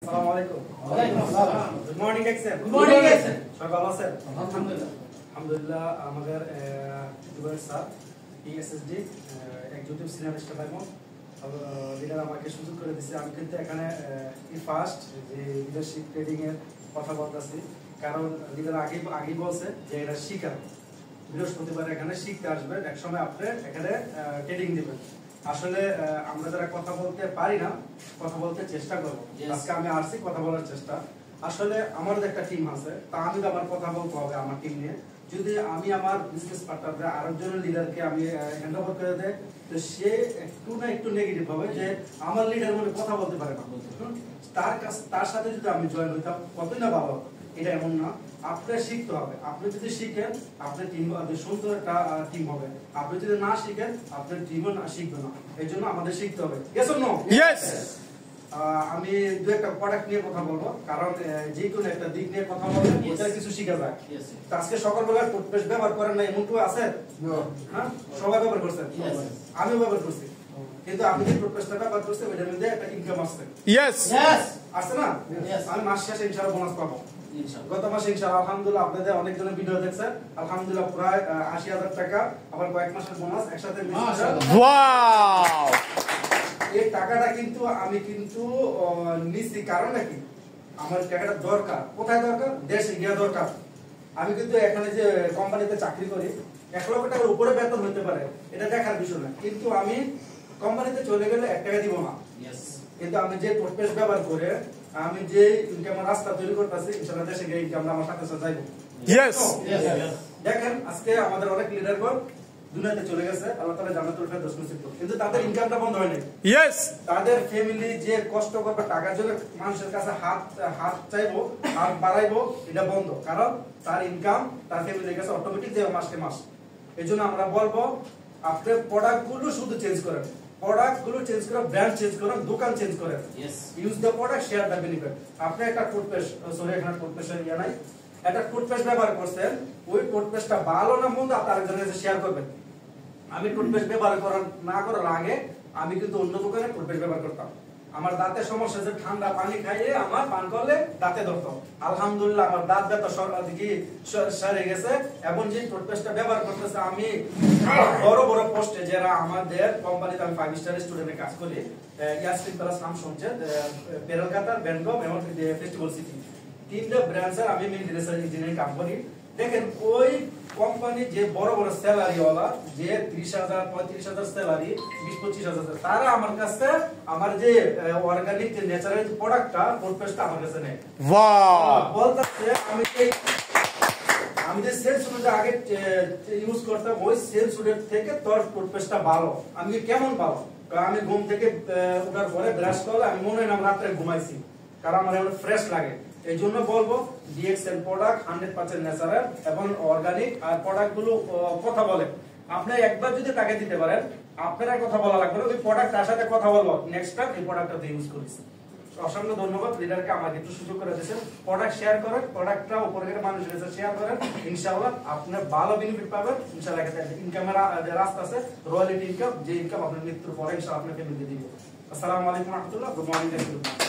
আসসালামু আলাইকুম। ওয়ালাইকুম আসসালাম। Good morning sir. Good morning sir. সবাই ভালো আছেন? আলহামদুলিল্লাহ। আলহামদুলিল্লাহ। আমাদের Zubair sir PSSD executive senior staff diamond leader আমাকে সুযোগ করে দিয়েছে। আমি কিন্তু এখানে ফার্স্ট যে লিডারশিপ ট্রেডিং এর কথা বলতেছি, কারণ লিডার আগেই বলছে যে এটা শিখার বৃহস্পতিবার এখানে শিখতে আসবেন, এক সময় আপনি এখানে ট্রেডিং দিবেন। আসলে আমরা যারা কথা বলতে পারি না, কথা বলতে চেষ্টা করবো। আজকে আমি আসছি কথা বলার চেষ্টা। আসলে আমাদের একটা টিম আছে, তা আমি তো আমার কথা বলতে হবে আমার টিম নিয়ে। যদি আমি আমার বিজনেস পার্টনারদের আরেকজনের লিডারকে আমি হ্যান্ড ওভার করে দেয়, তো সে একটু না একটু নেগেটিভ হবে যে আমার লিডার মনে কথা বলতে পারে না। তার সাথে যদি আমি জয়েন হইতাম কতই না ভালো। এটা এমন না, আপনার শিখতে হবে। আপনি যদি শিখেন আপনার টিম সুন্দর একটা টিম হবে। আপনি যদি না শিখেন আপনার টিমও না শিখবে না। এই জন্য আমাদের শিখতে হবে। Yes or no? ইয়েস। আমি দু একটা প্রোডাক্ট নিয়ে কথা বলবো, কারণ যে কোনো একটা দিক নিয়ে কথা বললে ওটা কিছু শিখা যায়। আজকে সকালবেলা টুথপেস্ট ব্যবহার করেন না এমন কেউ আছে? হ্যাঁ, সবাই ব্যবহার করছেন। আমিও ব্যবহার করছি, কিন্তু আমি যে টুথপেস্টটা ব্যবহার করছি ওইটার মধ্যে একটা ইনকাম আসছে। ইয়েস। আসছে না? আমি মাস শেষে ইনশাআল্লাহ বোনাস পাবো। গত মাসে ইনশাআল্লাহ আলহামদুলিল্লাহ আপনাদের অনেকজনের ভিডিও দেখছেন, আলহামদুলিল্লাহ প্রায় ৮০,০০০ টাকা, আবার কয়েক মাসের বোনাস একসাথে ওয়াও। এই টাকাটা কিন্তু আমি কিন্তু নিচ্ছি, কারণ নাকি আমার টাকাটা দরকার। কোথায় দরকার? দেশে গিয়া দরকার। আমি কিন্তু এখানে যে কোম্পানিতে চাকরি করি, ১ লক্ষ টাকার উপরে বেতন হতে পারে, এটা দেখার বিষয় না, কিন্তু আমি কোম্পানিতে চলে গেলে ১ টাকা দিব না। কিন্তু আমি যে টুথপেস্ট ব্যবহার করে আমি যে ইনকামের রাস্তা তৈরি করতেছি, ইনশাআল্লাহ দেশে গিয়ে ইনকামটা আমার সাথে সাথে যাইব। ইয়েস। দেখেন আজকে আমাদের অনেক লিডারগণ দুনিয়াতে চলে গেছে, আল্লাহ তাআলা জান্নাতুল ফেরদৌস নসিব করুন, কিন্তু তাদের ইনকামটা বন্ধ হয়নি। ইয়েস। তাদের ফ্যামিলি যে কষ্ট করবে টাকার জন্য, মানুষের কাছে হাত চাইবো, হাত বাড়াইবো, এটা বন্ধ। কারণ তার ইনকাম তার ফ্যামিলির কাছে অটোমেটিক দেবে মাসকে মাস। এই জন্য আমরা বলবো আপনি প্রোডাক্ট গুলো শুধু চেঞ্জ করেন, প্রোডাক্ট গুলো চেঞ্জ করেন, ব্র্যান্ড চেঞ্জ করেন, দোকান চেঞ্জ করেন। Use the product, share the benefit. আপনি একটা টুথপেস্ট, সরি এখানে টুথপেস্টের ইয়া নাই, একটা টুথপেস্ট ব্যবহার করছেন, ওই টুথপেস্টটা ভালো না মন্দ আপনার আরেকজনের কাছে শেয়ার করবেন। আমি টুথপেস্ট ব্যবহার না করার আগে আমি কিন্তু অন্য দোকানে টুথপেস্ট ব্যবহার করতাম। আমার দাঁতের সমস্যা যে ঠান্ডা পানি খাইয়ে আমার পান করলে দাঁতে ধরতো। আলহামদুলিল্লাহ আমার দাঁত ব্যথা সেরে গেছে। এবং যে টুথপেস্টটা ব্যবহার করতেছে, আমি বড় বড় পোস্টে যারা আমাদের কোম্পানিতে, আমি 5 স্টার রেস্টুরেন্টে কাজ করি, ইয়াসমিন প্লাস নাম শুনছেন, পেরলকাতা, বেনগম এবং ফেস্টিভ্যাল সিটি, 3টা ব্রাঞ্চের আমি মেইনটেনেন্স ইঞ্জিনিয়ারিং কাজ করি। দেখেন ওই কোম্পানি যে বড় বড় স্যালারিওয়ালা, যে 30,000 35,000 স্যালারি, 20-25,000, তারা আমার কাছে আমার যে অর্গানিক যে ন্যাচারাল যে প্রোডাক্টটা, টুথপেস্টটা আমার কাছে নেই। ওয়াও। বলতেছে আমি যে সেল সুড আগে ইউজ করতাম, ওই সেল সুডের থেকে তোর টুথপেস্টটা ভালো। আমি কেমন ভালো? কারণ আমি ঘুম থেকে ওঠার পরে ব্রাশ করলে আমি মনে হয় না রাত্রে ঘুমাইছি, কারণ আমার এখন ফ্রেশ লাগে। এই জন্য বলবো ডিএক্সএল প্রোডাক্ট 100% ন্যাচারাল এবং অর্গানিক। আর প্রোডাক্ট গুলো কথা বলে, আপনি একবার যদি টাকা দিতে পারেন আপনার কথা বলা লাগবে না, ওই প্রোডাক্ট তার সাথে কথা বলবো, নেক্সট টাইম এই প্রোডাক্টটা ইউজ করিস। অসংখ্য ধন্যবাদ লিডারকে আমাকে একটু সুযোগ করে দিয়েছেন। প্রোডাক্ট শেয়ার করেন, প্রোডাক্টটা উপরে গেলে মানুষের কাছে শেয়ার করেন, ইনশাআল্লাহ আপনি ভালো বেনিফিট পাবেন। ইনশাআল্লাহ ইনকামের রাস্তা আছে, রয়্যালিটি ইনকাম, যে ইনকাম আপনার মৃত্যুর পরে ইনশাআল্লাহ আপনাকে ফ্যামিলি দিবে। আসসালামু আলাইকুম ওয়া রাহমাতুল্লাহ। Good morning.